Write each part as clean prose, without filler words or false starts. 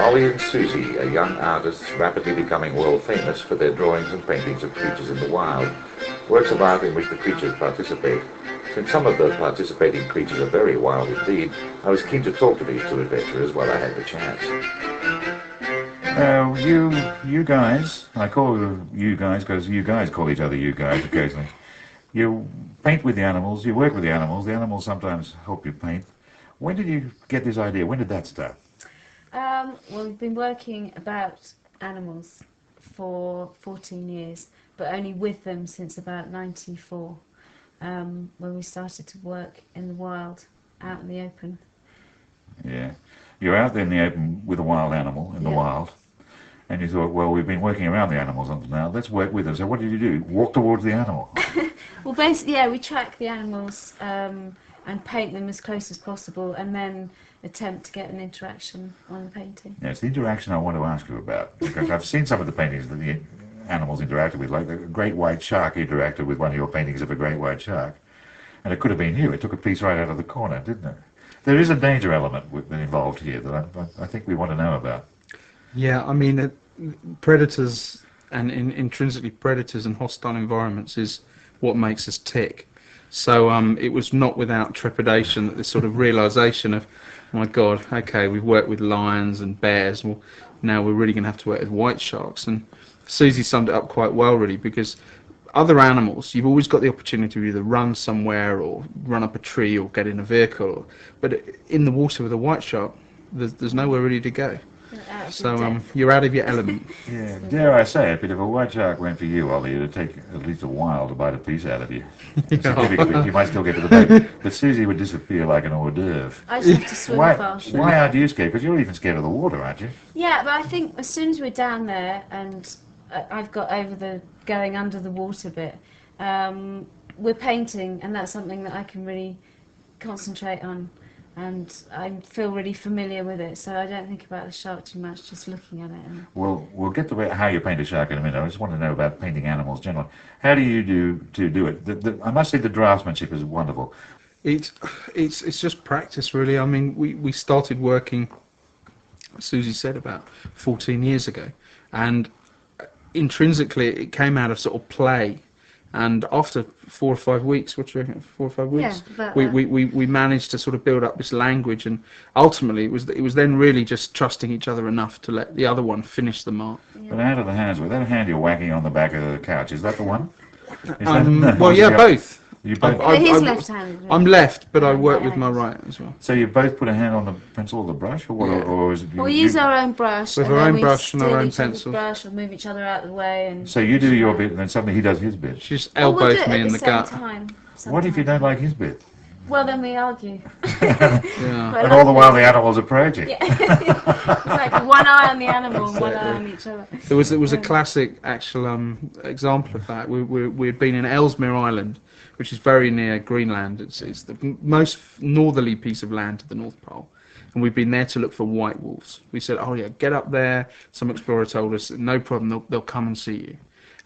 Olly and Suzi are young artists rapidly becoming world famous for their drawings and paintings of creatures in the wild, works of art in which the creatures participate. Since some of the participating creatures are very wild indeed, I was keen to talk to these two adventurers while I had the chance. You guys, I call you guys because you guys call each other you guys occasionally. You paint with the animals, you work with the animals sometimes help you paint. When did you get this idea? When did that start? Well, we've been working about animals for 14 years, but only with them since about 94, when we started to work in the wild, out in the open. Yeah. You're out there in the open with a wild animal in the Yeah. wild, and you thought, well, we've been working around the animals until now, let's work with them. So what did you do? Walk towards the animal? Well, basically, yeah, we track the animals and paint them as close as possible, and then attempt to get an interaction on the painting. Yeah, it's the interaction I want to ask you about, because I've seen some of the paintings that the animals interacted with, like the great white shark interacted with one of your paintings of a great white shark, and it could have been you. It took a piece right out of the corner, didn't it? There is a danger element involved here that I think we want to know about. Yeah, I mean, predators and intrinsically predators and hostile environments is what makes us tick. So it was not without trepidation that this sort of realization of, oh my God, okay, we've worked with lions and bears, well, now we're really going to have to work with white sharks. And Suzi summed it up quite well, really, because other animals, you've always got the opportunity to either run somewhere or run up a tree or get in a vehicle. But in the water with a white shark, there's nowhere really to go. So you're out of your element. Yeah, dare I say it, but if a white shark went for you, Ollie, it'd take at least a while to bite a piece out of you. Significantly, you might still get to the boat, but Suzi would disappear like an hors d'oeuvre. I just have to swim fast. Why aren't you scared? Because you're even scared of the water, aren't you? Yeah, but I think as soon as we're down there and I've got over the going under the water bit, we're painting, and that's something that I can really concentrate on, and I feel really familiar with it, so I don't think about the shark too much, just looking at it. Well, we'll get to how you paint a shark in a minute. I just want to know about painting animals generally. How do you do it? I must say the draftsmanship is wonderful. It's just practice, really. I mean, we started working, Suzi said, about 14 years ago, and intrinsically it came out of sort of play. And after 4 or 5 weeks, what do you reckon, 4 or 5 weeks, yeah, we managed to sort of build up this language, and ultimately it was then really just trusting each other enough to let the other one finish the mark. Yeah. But out of the hands, with that hand you're whacking on the back of the couch, is that the one? Well, yeah, both. You both. He's left-handed. I'm left, but I work with my right as well. So you both put a hand on the pencil or the brush, or what? Yeah. Or is it? We use our own brush. With and our then own we brush and our steal own each other's pencil. brush or move each other out of the way. And So you do your bit, and then suddenly he does his bit. She just Well, we'll do elbows it me at in the same gut. time, What if you don't like his bit? Well, then we argue. Yeah. But And all the while the animals are approaching. Yeah. It's like one eye on the animal and one eye on each other. There was a classic actual example of that. We'd been in Ellesmere Island, which is very near Greenland. It's the most northerly piece of land to the North Pole, and we'd been there to look for white wolves. We said, oh yeah, get up there. Some explorer told us, no problem, they'll come and see you.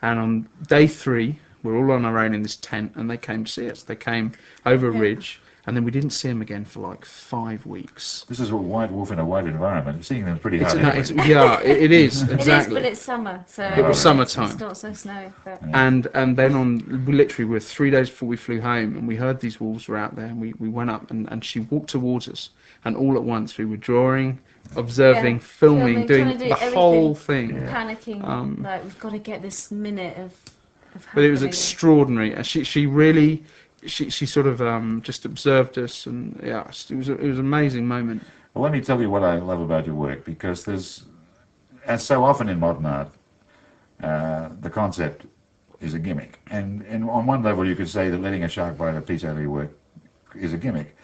And on day 3, we're all on our own in this tent, and they came to see us. They came over a ridge, and then we didn't see them again for like 5 weeks. This is a white wolf in a white environment. Seeing them is pretty It's, hard. no, it's, yeah, it is It is, exactly. but it's summer, so It was summertime. It's not so snowy. But And then we literally were 3 days before we flew home, and we heard these wolves were out there, and we went up, and she walked towards us, and all at once we were drawing, observing, Yeah, filming, doing trying to do the everything. whole thing. panicking, like we've got to get this minute of But it was happening. extraordinary. And she really, she sort of just observed us, and yeah, it was an amazing moment. Well, let me tell you what I love about your work, because there's, as so often in modern art, the concept is a gimmick. And on one level you could say that letting a shark bite a piece out of your work is a gimmick.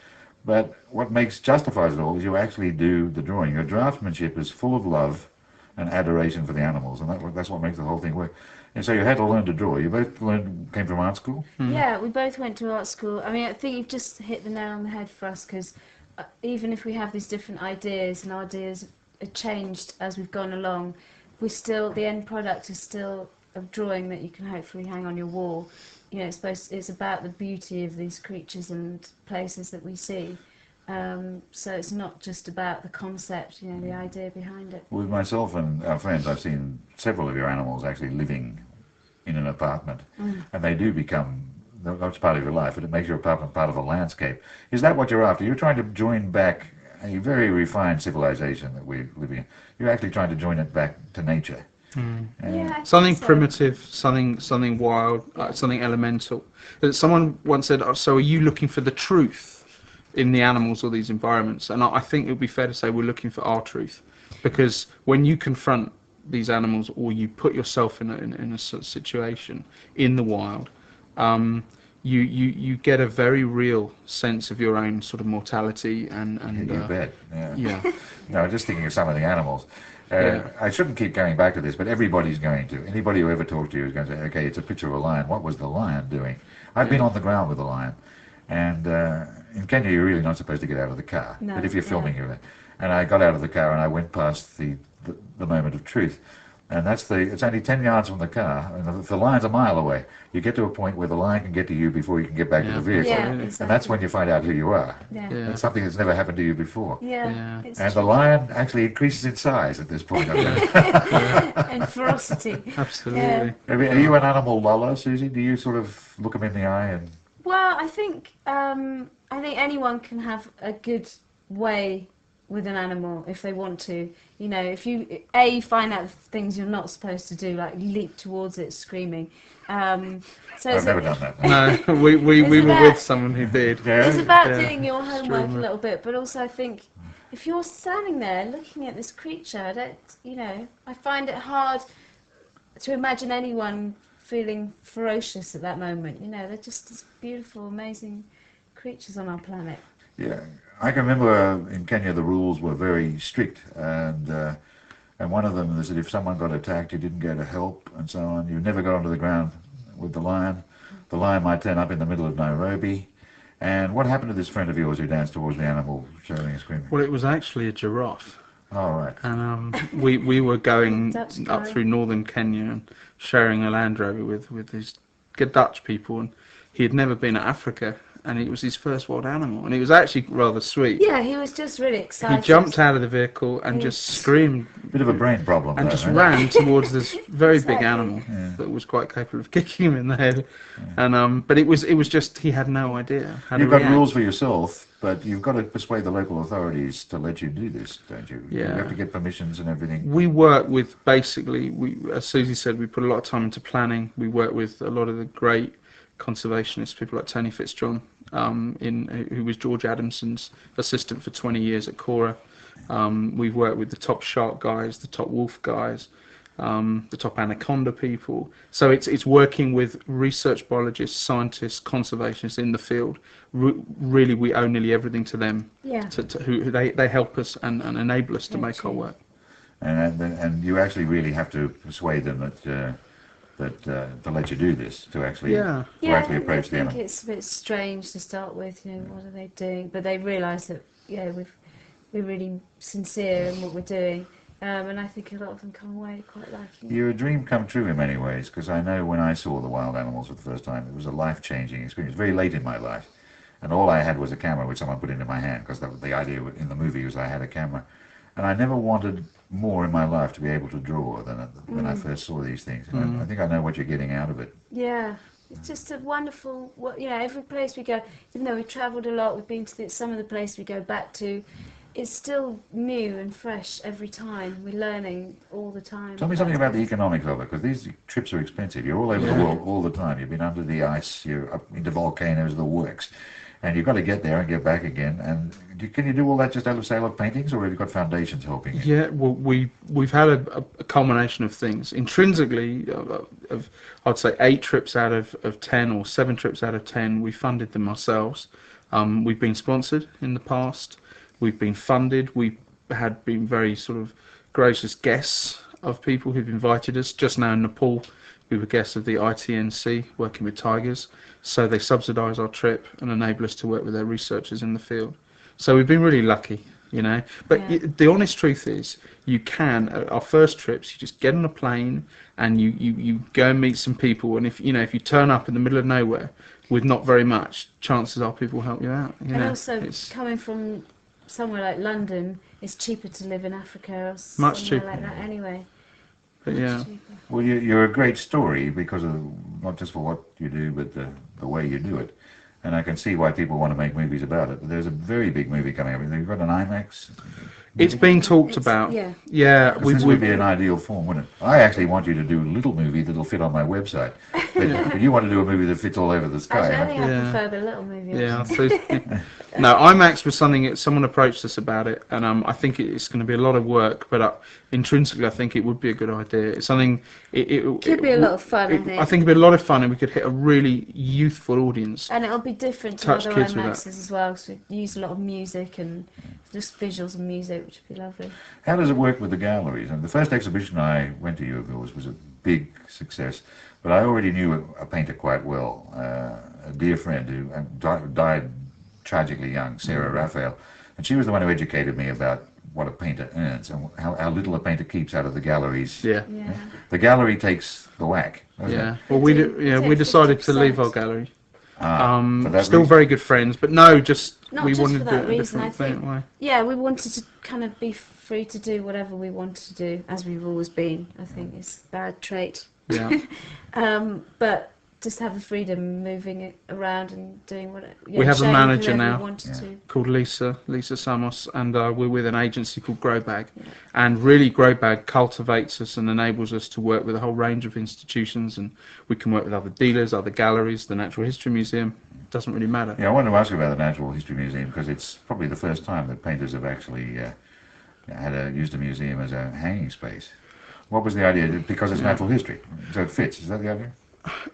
But what justifies it all is you actually do the drawing. Your draftsmanship is full of love and adoration for the animals, and that's what makes the whole thing work. And so you had to learn to draw. You both came from art school? Yeah, we both went to art school. I mean, I think you've just hit the nail on the head for us, because even if we have these different ideas, and our ideas have changed as we've gone along, the end product is still a drawing that you can hopefully hang on your wall. You know, it's about the beauty of these creatures and places that we see. So it's not just about the concept, you know, the idea behind it. With myself and our friends, I've seen several of your animals actually living in an apartment, and they do become that's part of your life, but it makes your apartment part of a landscape. Is that what you're after? You're trying to join back a very refined civilization that we're living in. You're actually trying to join it back to nature. Yeah, I Something think so. primitive, something wild, something elemental. Someone once said, "So are you looking for the truth in the animals or these environments?" And I think it would be fair to say we're looking for our truth, because when you confront these animals or you put yourself in a sort of situation in the wild, you get a very real sense of your own sort of mortality and You bet. yeah. No, just thinking of some of the animals. Yeah. I shouldn't keep going back to this, but everybody's going to. Anybody who ever talks to you is going to say, okay, it's a picture of a lion. What was the lion doing? I've been on the ground with a lion. And in Kenya, you're really not supposed to get out of the car. No, But if you're filming, yeah. you're. And I got out of the car and I went past the moment of truth. And it's only 10 yards from the car. And the lion's a mile away. You get to a point where the lion can get to you before you can get back to the vehicle. Yeah, Absolutely. exactly. And that's when you find out who you are. Yeah. Yeah. It's something that's never happened to you before. Yeah. Yeah. It's And the true. lion actually increases in size at this point. And ferocity. Absolutely. Are you an animal lover, Suzi? Do you sort of look them in the eye and... Well, I think anyone can have a good way with an animal if they want to. You know, if you find out things you're not supposed to do, like leap towards it screaming. So I've it's, never done that. No, we were about- with someone who did. Yeah. it's about Yeah. doing your homework a Extremely. little bit, but also I think if you're standing there looking at this creature, I find it hard to imagine anyone feeling ferocious at that moment. You know, they're just these beautiful, amazing creatures on our planet. Yeah, I can remember in Kenya the rules were very strict, and one of them is that if someone got attacked, you didn't go to help and so on. You never got onto the ground with the lion. The lion might turn up in the middle of Nairobi. And what happened to this friend of yours who danced towards the animal, shouting and screaming? Well, it was actually a giraffe. Oh, right. And we were going Dutch up guy. through northern Kenya and sharing a Land Rover with these good Dutch people, and he had never been to Africa, and it was his first wild animal, and it was actually rather sweet. Yeah, he was just really excited. He jumped out of the vehicle and just screamed Bit of a brain problem, and though, just right? ran towards this very big Exactly. animal Yeah. that was quite capable of kicking him in the head. And but it was just he had no idea how You've to got react. rules for yourself, but you've got to persuade the local authorities to let you do this, don't you? You Yeah. have to get permissions and everything. We work with basically, as Suzi said, we put a lot of time into planning. We work with a lot of the great conservationists, people like Tony Fitzjohn, who was George Adamson's assistant for 20 years at Cora. We've worked with the top shark guys, the top wolf guys, the top anaconda people. So it's working with research biologists, scientists, conservationists in the field. Really, we owe nearly everything to them. Yeah. Who they help us and enable us to Very make our true. work. And you actually really have to persuade them that to let you do this, to actually Yeah. to Yeah, I actually think, approach the think animal. it's a bit strange to start with. You know, what are they doing? But they realise that we're really sincere in what we're doing, and I think a lot of them come away quite liking it. You're a dream come true in many ways, because I know when I saw the wild animals for the first time, it was a life-changing experience. Very late in my life, and all I had was a camera which someone put into my hand, because the idea in the movie was I had a camera, and I never wanted more in my life to be able to draw than when I first saw these things. And I think I know what you're getting out of it. Yeah, it's just a wonderful. Every place we go, even though we've travelled a lot, we've been to some of the places we go back to. It's still new and fresh every time. We're learning all the time. Tell me something about the economics of it, because these trips are expensive. You're all over the world all the time. You've been under the ice, you're up into volcanoes, the works. And you've got to get there and get back again. And can you do all that just out of sale of paintings, or have you got foundations helping you? Yeah, well, we've had a culmination of things. Intrinsically, I'd say 8 trips out of 10 or 7 trips out of 10, we funded them ourselves. We've been sponsored in the past. We've been funded. We've been very sort of gracious guests of people who've invited us. Just now in Nepal, we were guests of the ITNC working with tigers. So they subsidise our trip and enable us to work with their researchers in the field. So we've been really lucky, you know. But Yeah. the honest truth is, you can, at our first trips, you just get on a plane and you go and meet some people. And if you turn up in the middle of nowhere, with not very much, chances are people will help you out. You And know, also, it's coming from somewhere like London, it's cheaper to live in Africa or Much somewhere cheaper. like that anyway. but Much yeah. cheaper. Well, you're a great story because of not just for what you do, but the way you do it. And I can see why people want to make movies about it. There's a very big movie coming up. You've got an IMAX. It's being talked about. Yeah. Yeah, This would be an ideal form, wouldn't it? I actually want you to do a little movie that'll fit on my website. But you want to do a movie that fits all over the sky. Actually, I think I Yeah. prefer the little movie. Yeah. option. So, no, IMAX was something that someone approached us about it, and I think it's going to be a lot of work, but intrinsically, I think it would be a good idea. It's something. It Could be a lot of fun, I think. I think it'd be a lot of fun, and we could hit a really youthful audience. And it'll be different to Touch other kids with that. IMAXs as well, because we use a lot of music and just visuals and music, which would be lovely. How does it work with the galleries? And the first exhibition I went to of yours was a big success, but I already knew a painter quite well, a dear friend who died tragically young, Sarah Raphael, and she was the one who educated me about what a painter earns and how little a painter keeps out of the galleries. Yeah. Yeah. The gallery takes the whack, doesn't Yeah. it? Well, They do. we Take decided to 50%. leave our gallery. For that Still reason. very good friends, but no, just Not we just wanted for to do that it a reason, different I think. way. Yeah, we wanted to kind of be free to do whatever we wanted to do, as we've always been. I think it's a bad trait. Yeah. But just have the freedom moving it around and doing what We have a showing manager whoever now. we wanted to. Called Lisa Samos, and we're with an agency called Growbag. And really, Growbag cultivates us and enables us to work with a whole range of institutions, and we can work with other dealers, other galleries, the Natural History Museum. It doesn't really matter. Yeah, I wanted to ask you about the Natural History Museum because it's probably the first time that painters have actually used a museum as a hanging space. What was the idea? Because it's natural history, so it fits. Is that the idea?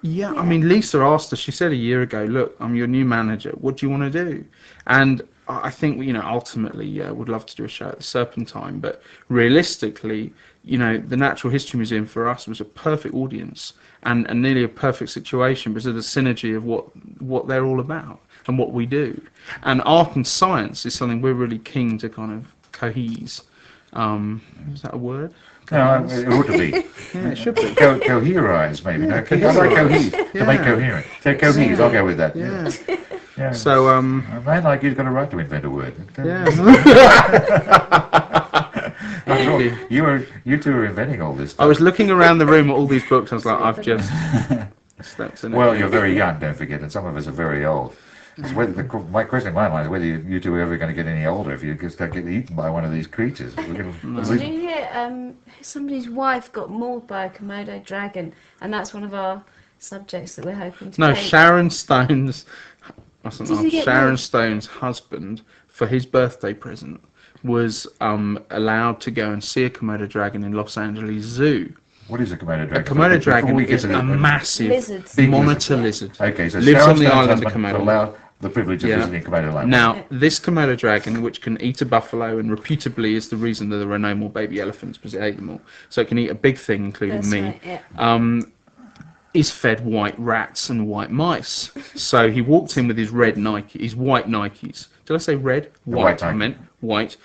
Yeah, I mean, Lisa asked us, she said a year ago, look, I'm your new manager, what do you want to do? And I think, ultimately, would love to do a show at the Serpentine, but realistically, the Natural History Museum for us was a perfect audience and nearly a perfect situation because of the synergy of what they're all about and what we do. And art and science is something we're really keen to kind of cohese. Is that a word? No, it ought to be. Yeah, it should be. Coherize, maybe. No, I like cohese. To make coherent. So cohese, I'll go with that. Yeah. Yeah. So, A man like you's got a right to invent a word. yeah. I'm sure you two are inventing all this stuff. I was looking around the room at all these books. I was like, I've just stepped in it. Well, you're very young, don't forget, and some of us are very old. It's my question in my mind is whether you two are ever going to get any older if you just start getting eaten by one of these creatures. We're gonna, Did you hear somebody's wife got mauled by a Komodo dragon, and that's one of our subjects that we're hoping to No, paint. Sharon Stone's. Did he get Sharon mauled? Stone's husband, for his birthday present, was allowed to go and see a Komodo dragon in Los Angeles Zoo. what is a Komodo dragon? A Komodo Before dragon we get is to a massive Lizards. Big monitor lizard. lizard. Okay, so Lives Sharon on the Stone's island of husband Komodo. allowed the privilege of Yeah. visiting Komodo land. Now, this Komodo dragon, which can eat a buffalo, and reputably is the reason that there are no more baby elephants because it ate them all. So it can eat a big thing, including That's me. right, yeah. Is fed white rats and white mice. So he walked in with his white Nikes. Did I say red? white I Nike. meant white.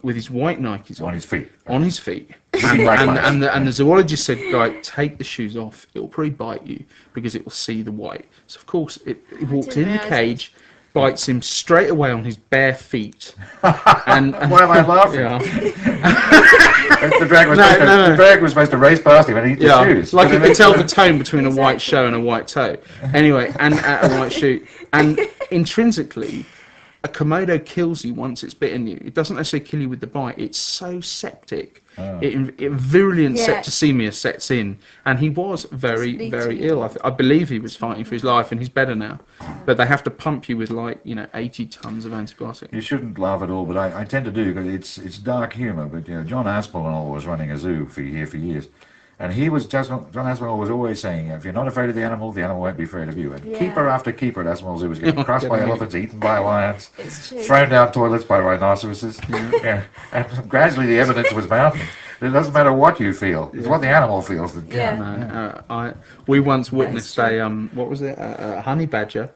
With his white Nikes On his feet. on his feet. Looking like mice. And the zoologist said, "Guy, take the shoes off. It'll probably bite you because it will see the white." So of course, it walked didn't in the realise cage, bites him straight away on his bare feet. And Why am I laughing? Yeah. The dragon was, the dragon was supposed to race past him and eat the Yeah, shoes. like you But could tell the tone between a white shoe and a white toe. Anyway, and a white shoe. And intrinsically, a Komodo kills you once it's bitten you. It doesn't necessarily kill you with the bite. It's so septic. Virulent Yeah. septicemia sets in. And he was very, Just very eating. ill. I believe he was fighting for his life, and he's better now. But they have to pump you with 80 tons of antibiotics. you shouldn't laugh at all, but I tend to do because it's dark humour. But John Aspinall was running a zoo for years, and John Aspinall was always saying, if you're not afraid of the animal won't be afraid of you. And Yeah. keeper after keeper at Aspinall Zoo was getting crushed by elephants, eaten by lions, It's true. thrown down toilets by rhinoceroses. Yeah. And gradually the evidence was mounting. It doesn't matter what you feel; it's what the animal feels that Yeah. counts. We once witnessed true. a honey badger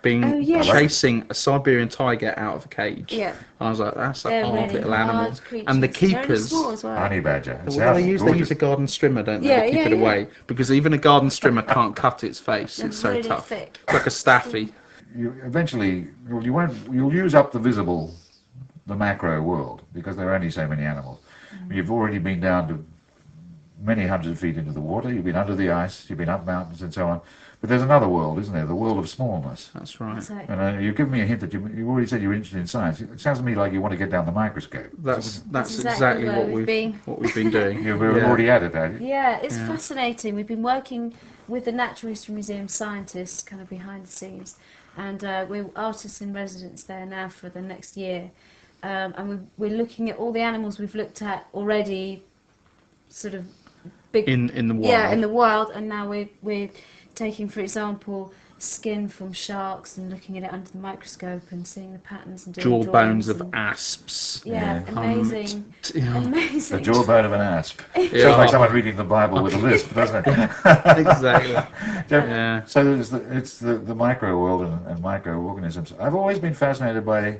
being Oh, yeah. chasing a Siberian tiger out of a cage. Yeah. I was like, that's a They're hard really little hard animal. creatures. And the They're only keepers, small as well. Honey badger. It well, sounds they gorgeous. use a garden strimmer, don't they? Yeah, to keep yeah, it yeah. away, because even a garden strimmer can't cut its face. They're It's so really tough. thick. Like a staffy. You eventually, you'll use up the visible, the macro world, because there are only so many animals. You've already been down to many hundred feet into the water, you've been under the ice, you've been up mountains and so on. But there's another world, isn't there? The world of smallness. That's right. Exactly. And you've given me a hint that you already said you're interested in science. It sounds to me like you want to get down the microscope. That's exactly exactly where what we've been. doing. You're Yeah. already at it, have you? Yeah, it's Yeah. fascinating. We've been working with the Natural History Museum scientists kind of behind the scenes, and we're artists in residence there now for the next year. And we're looking at all the animals we've looked at already, sort of big In the wild. yeah, in the wild, and now we're taking, for example, skin from sharks and looking at it under the microscope and seeing the patterns and doing Jawbones drawings of and- asps. yeah, amazing, Yeah. amazing. The jawbone of an asp. Yeah. Sounds like someone reading the Bible with a lisp, doesn't it? Exactly. So- Yeah. So it's the micro world and microorganisms. I've always been fascinated by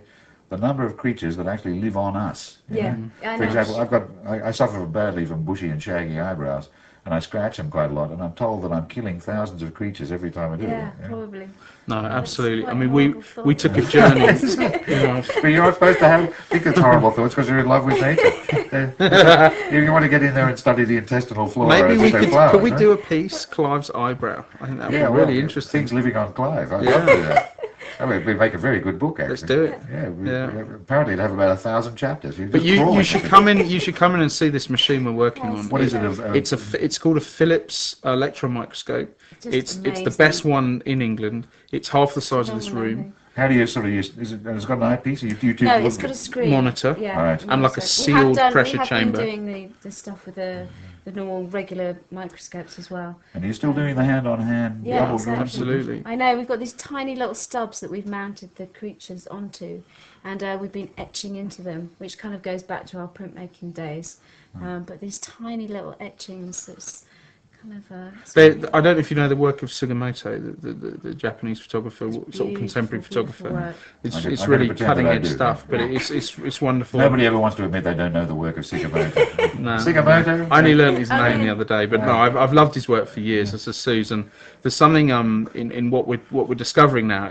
the number of creatures that actually live on us. you Yeah, know? I For know. example, I suffer badly from bushy and shaggy eyebrows, and I scratch them quite a lot, and I'm told that I'm killing thousands of creatures every time I do Yeah, it. you know? probably. No, absolutely. quite I mean, a we horrible thought. we took a journey. you know, But you're not supposed to think it's horrible thoughts because you're in love with nature. You want to get in there and study the intestinal flora maybe of we the could. flowers, Could we right? do a piece, Clive's eyebrow? I think that would Yeah, be really well, interesting. Things living on Clive. I'd Yeah. love to do that. I mean, we'd make a very good book, actually. Let's do it. Yeah, Yeah. apparently it'd have about 1,000 chapters. But you should come in. You should come in and see this machine we're working on. What is it? It's called a Philips electron microscope. Just It's the amazing. best one in England. It's half the size of this Phenomenal, room. How do you sort of use? Is it? And it's got an eyepiece. You two No, look it's at got a it. screen. Monitor. Yeah, Alright. And like a monitor. sealed pressure we have chamber. been doing the stuff with the normal regular microscopes as well. And you're still doing the hand-on-hand Yeah, double exactly. Absolutely. I know, we've got these tiny little stubs that we've mounted the creatures onto, and we've been etching into them, which kind of goes back to our printmaking days. But these tiny little etchings, it's kind of... I don't know if you know the work of Sugimoto, the Japanese photographer, sort of contemporary beautiful photographer. work. It's I'm gonna really pretend that cutting I edge do. stuff, but it's wonderful. Nobody ever wants to admit they don't know the work of Sugimoto. No. Sugimoto? I only learned his Oh, name yeah. the other day, but no, I've loved his work for years. As a Susan, there's something in what we're discovering now.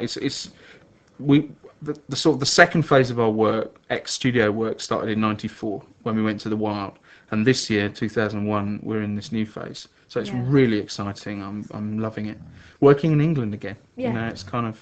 The sort of the second phase of our work, studio work, started in '94 when we went to the wild, and this year, 2001, we're in this new phase. So it's Yeah. really exciting. I'm loving it. Working in England again. Yeah. You know, it's kind of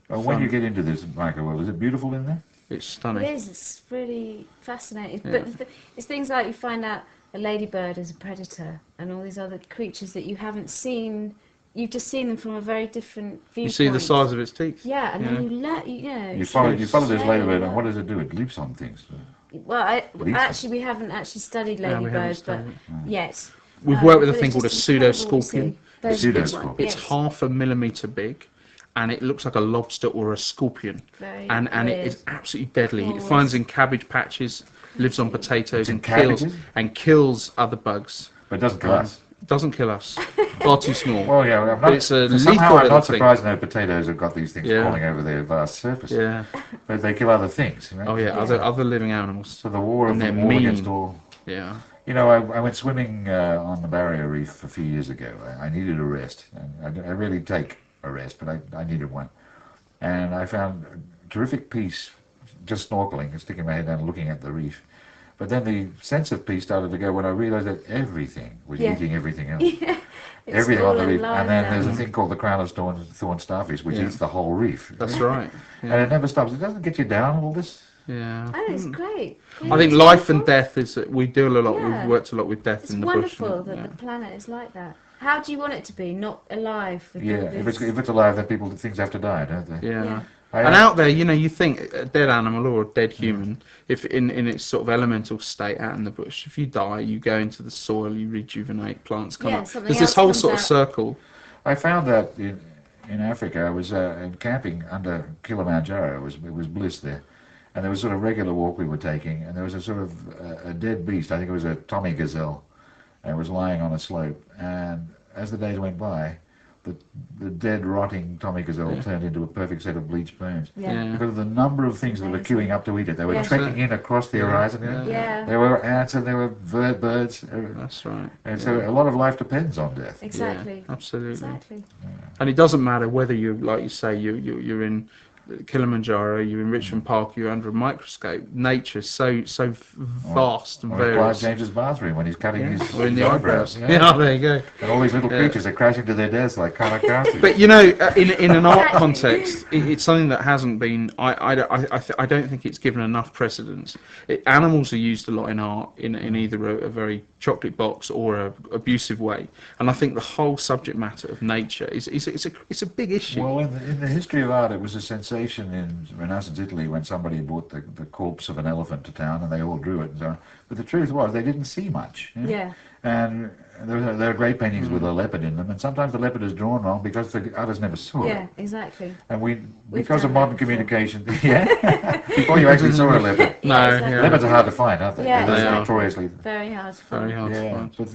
When you get into this micro world, is it beautiful in there? it's It stunning. is, it's really fascinating. Yeah. But it's things like you find out a ladybird is a predator and all these other creatures that you haven't seen. You've just seen them from a very different viewpoint. You see the size of its teeth. Yeah, and Yeah. then you let you know. You it's follow like this showing ladybird, and that- what does it do? It leaps on things. Well, Leaps. actually, we haven't actually studied No, we haven't ladybirds, but studied yet. We've worked with a But thing it's called a just incredible to pseudo-scorpion. see. Those Pseudo big scorpion. ones, It's yes. 1/2 millimeter big, and it looks like a lobster or a scorpion. Very and it weird. is absolutely deadly. It Always. finds in cabbage patches, lives on potatoes, in and kills cabbages? other bugs. But it doesn't kill us. Doesn't kill us. Far too small. Well, yeah, I'm But not, it's a somehow lethal I'm little not thing. surprised no potatoes have got these things Yeah. crawling over their vast surface. Yeah. But they kill other things. Right? Oh yeah. Other living animals. So the war And they're against mean. all. Yeah. You know, I went swimming on the barrier reef a few years ago. I needed a rest. And I rarely take a rest, but I needed one. And I found a terrific peace just snorkeling and sticking my head down and looking at the reef. But then the sense of peace started to go when I realised that everything was Yeah. eating everything else. Yeah, it's Everything on all the reef. alive And then now. there's a thing called the crown of thorn starfish, which Yeah. eats the whole reef. That's right. And Yeah. it never stops. It doesn't get you down, all this. Yeah. Oh, it's great. I think It's life and wonderful. death is. We deal a lot. Yeah. We've worked a lot with death It's in the bush. wonderful and- that yeah. the planet is like that. How do you want it to be? Not alive. With Yeah, all if this- it's alive, then things have to die, don't they? Yeah. Yeah. And out there, you know, you think a dead animal or a dead human, if in its sort of elemental state out in the bush, if you die, you go into the soil, you rejuvenate, plants come Yeah, up. something There's this else whole comes sort of out. circle. I found that in Africa. I was camping under Kilimanjaro. It was bliss there, and there was sort of regular walk we were taking, and there was a sort of a dead beast. I think it was a Tommy gazelle, and it was lying on a slope. And as the days went by, the dead, rotting Tommy gazelle turned into a perfect set of bleached bones. Yeah. Because of the number of things that were queuing up to eat it. They were Yeah. trekking in across the horizon. Yeah. There were ants and there were birds. That's right. And so a lot of life depends on death. Exactly. Yeah, absolutely. Exactly. And it doesn't matter whether you, like you say, you're in Kilimanjaro, you're in Richmond Park, you're under a microscope. Nature's so vast and Or in Clive various. James's bathroom when he's cutting his Or in the eyebrows. Yeah. Yeah, there you go. And all these little creatures are crashing to their deaths like kamikazes. But you know, in an art context, it's something that hasn't been. I don't think it's given enough precedence. Animals are used a lot in art in either a very chocolate box or a abusive way, and I think the whole subject matter of nature is it's a big issue. Well, in the history of art, it was a sensation in Renaissance Italy when somebody brought the corpse of an elephant to town and they all drew it and so on. But the truth was they didn't see much. Yeah. And there are great paintings with a leopard in them, and sometimes the leopard is drawn wrong because the artist never saw Yeah, it. exactly. And because done of modern that before. communication, before you actually saw a leopard. No, Yeah, exactly. yeah. Leopards are hard to find, aren't they? Yeah, They're exactly. notoriously. Very hard. Very hard to Yeah, find. but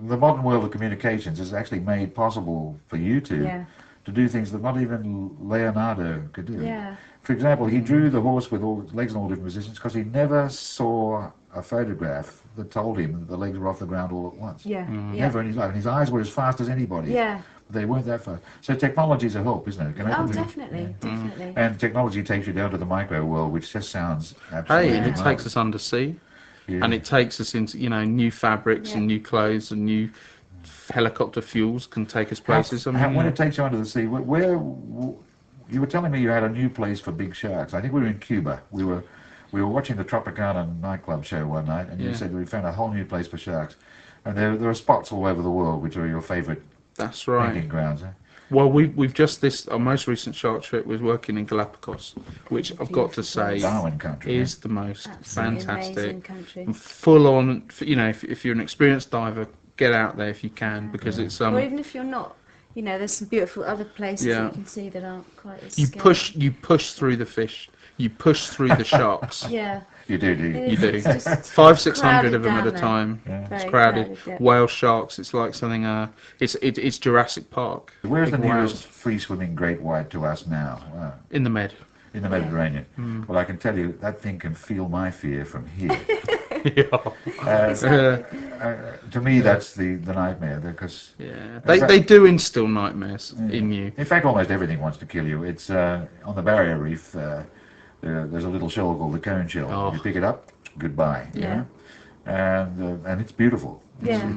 the modern world of communications has actually made possible for you Yeah. to do things that not even Leonardo could do. Yeah. For example, he drew the horse with all legs in all different positions because he never saw a photograph that told him that the legs were off the ground all at once. Yeah. Yeah. Never in his life. And his eyes were as fast as anybody. Yeah. But they weren't that fast. So technology's a help, isn't it? It can Oh, open things. definitely. Definitely. And technology takes you down to the micro world, which just sounds absolutely Hey, and it marvelous. takes us undersea, Yeah. and it takes us into new fabrics and new clothes and new helicopter fuels can take us places. When it takes you under the sea, where you were telling me you had a new place for big sharks. I think we were in Cuba. We were watching the Tropicana nightclub show one night, and you said we found a whole new place for sharks. And there are spots all over the world which are your favourite That's right. painting grounds. Eh? Well, we've just our most recent shark trip was working in Galapagos, which I've got to say Darwin country. is the most Absolutely amazing fantastic, country. and full on. If you're an experienced diver, get out there if you can, because it's Or even if you're not, there's some beautiful other places that you can see that aren't quite as you scary. push through the fish, you push through the sharks. Yeah. You do, do you? It You do. is, it's just 500-600 of them at crowded a down time. Yeah. It's Very crowded. yeah. Whale sharks. It's like something. It's Jurassic Park. Where's the Big nearest whales. free-swimming great white to us now? In the Med. In the Mediterranean. Mm. Well, I can tell you that thing can feel my fear from here. To me, that's the nightmare because. Yeah, they do instill nightmares in you. In fact, almost everything wants to kill you. It's on the barrier reef. There's a little shell called the cone shell. Oh. You pick it up, goodbye. You Yeah. know? And it's beautiful. Yeah.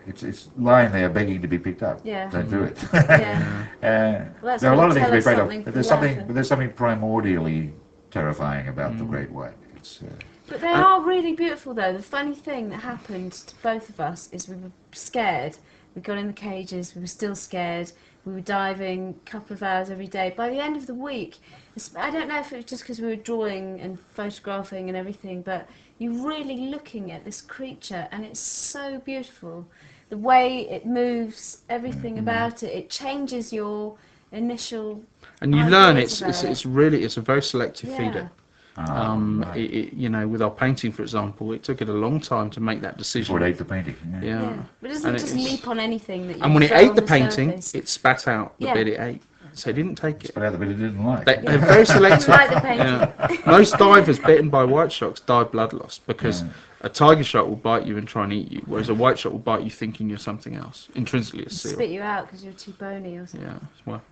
It's lying there begging to be picked up. Yeah. Don't do it. Yeah. There Well, that's are a lot of gonna things to be tell afraid us something of. But for there's something primordially terrifying about the great white. It's But they are really beautiful, though. The funny thing that happened to both of us is we were scared. We got in the cages. We were still scared. We were diving a couple of hours every day. By the end of the week, I don't know if it was just because we were drawing and photographing and everything, but you're really looking at this creature, and it's so beautiful. The way it moves, everything about it, it changes your initial. And you learn ideas about it's a very selective Yeah. feeder. right. With our painting, for example, it took it a long time to make that decision. before it ate the painting. Yeah. Yeah. Yeah, but it doesn't And just it's- leap on anything that you And when it throw ate on the painting, surface. it spat out the Yeah. bit it ate. So it didn't take it. But out the bit it didn't like. They're very selective. Like the painting. Yeah. Most divers bitten by white sharks die of blood loss because a tiger shark will bite you and try and eat you, whereas a white shark will bite you thinking you're something else, intrinsically a seal. Spit you out because you're too bony or something. Yeah, well,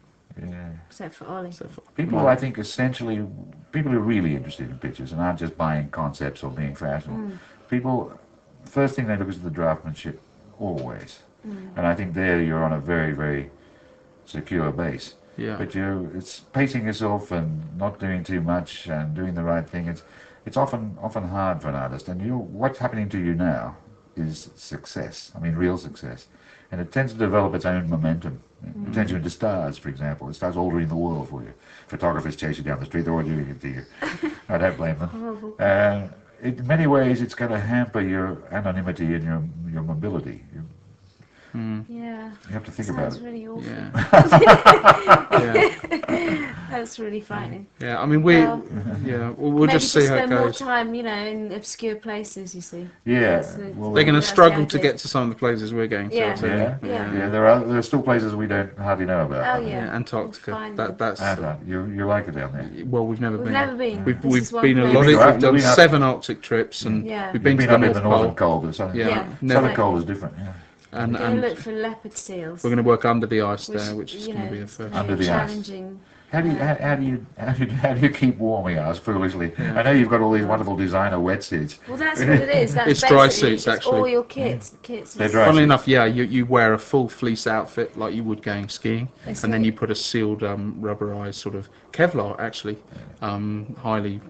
Yeah. Except for Ollie. People, I think, essentially, people who are really interested in pictures and aren't just buying concepts or being fashionable. People, first thing they look is the draftsmanship, always. And I think there you're on a very, very secure base. yeah. But it's pacing yourself and not doing too much and doing the right thing. It's often hard for an artist. And what's happening to you now is success. I mean, real success. And it tends to develop its own momentum. It turns you into stars, for example. It starts altering the world for you. Photographers chase you down the street, they're all doing it to you. I don't blame them. Horrible. In many ways, it's going to hamper your anonymity and your mobility. Yeah. You have to think about Sounds it. really awful. Yeah. That's really frightening. Yeah, I mean, Well, we'll Maybe just see how it spend more goes. time, in obscure places. You see. Yeah, That's the- well, They're going to that's the struggle to idea. get to some of the places we're going to. Yeah. I'll tell you. Yeah, there are still places we don't hardly know about. Oh aren't there? yeah. Yeah, Antarctica. Find them. That's You like it down there? well, we've never We've been. never been. We've This is one been a place. lot. You've been We've done up- 7 Arctic trips, and Yeah. we've been You've to the up in North the northern Pole. cold. The southern, Yeah, never. southern cold is different. Yeah. And We're going to look for leopard seals. we're going to work under the ice which, there, which is going to be the is first. gonna be Under the ice. challenging. How do you keep warm? He asked foolishly. I know you've got all these wonderful designer wetsuits. Well, that's what it is. That's It's dry basically- suits, it's actually. all your kits. They're dry Funnily suits. enough, yeah, you wear a full fleece outfit like you would going skiing, That's and then right. you put a sealed rubberized sort of Kevlar, actually, highly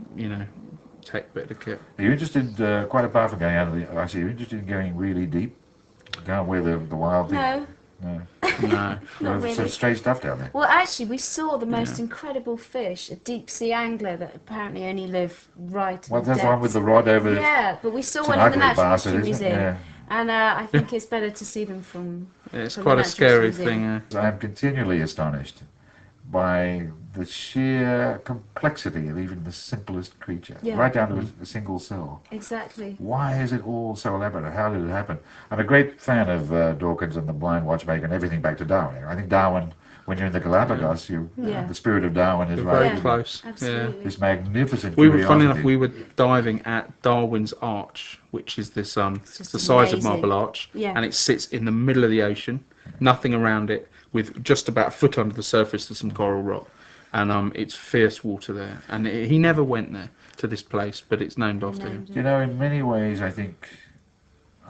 tech bit of kit. Are you interested, quite apart from going out of the ice, are you interested in going really deep? Down where the wild thing? No, No. No. not There's some really. strange stuff down there. Well, actually, we saw the most incredible fish, a deep sea angler that apparently only live right. Well, in that's the one with the depths. rod over. Yeah, but we saw It's one an in the ugly Natural bastard, History isn't it? Museum, and I think it's better to see them from. Yeah, it's From quite the a Natural scary Museum. thing. I am continually astonished by the sheer complexity of even the simplest creature, Yeah. right down to a single cell. Exactly. Why is it all so elaborate? How did it happen? I'm a great fan of Dawkins and the Blind Watchmaker and everything back to Darwin. I think Darwin, when you're in the Galapagos, Yeah. the spirit of Darwin is You're right. very in close. Yeah. Absolutely. This magnificent We were, funny curiosity. enough, we were diving at Darwin's Arch, which is this just it's the size of amazing. Marble Arch, Yeah. and it sits in the middle of the ocean, nothing around it, with just about a foot under the surface to some coral rock, and it's fierce water there. And he never went there to this place, but it's named after him. You know, in many ways, I think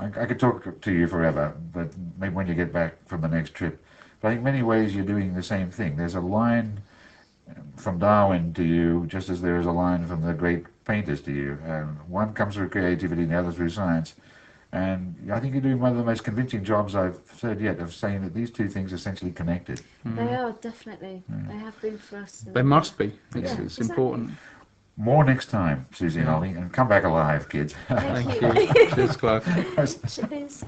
I could talk to you forever, but maybe when you get back from the next trip. But I think in many ways you're doing the same thing. There's a line from Darwin to you, just as there is a line from the great painters to you. One comes through creativity, and the other through science. And I think you're doing one of the most convincing jobs I've heard yet of saying that these two things are essentially connected. They are definitely. They have been for us. They must be. It's, Yeah, it's exactly. important. More next time, Suzi and Olly, and come back alive, kids. Thank Thank you. you. Cheers, Clive. Cheers.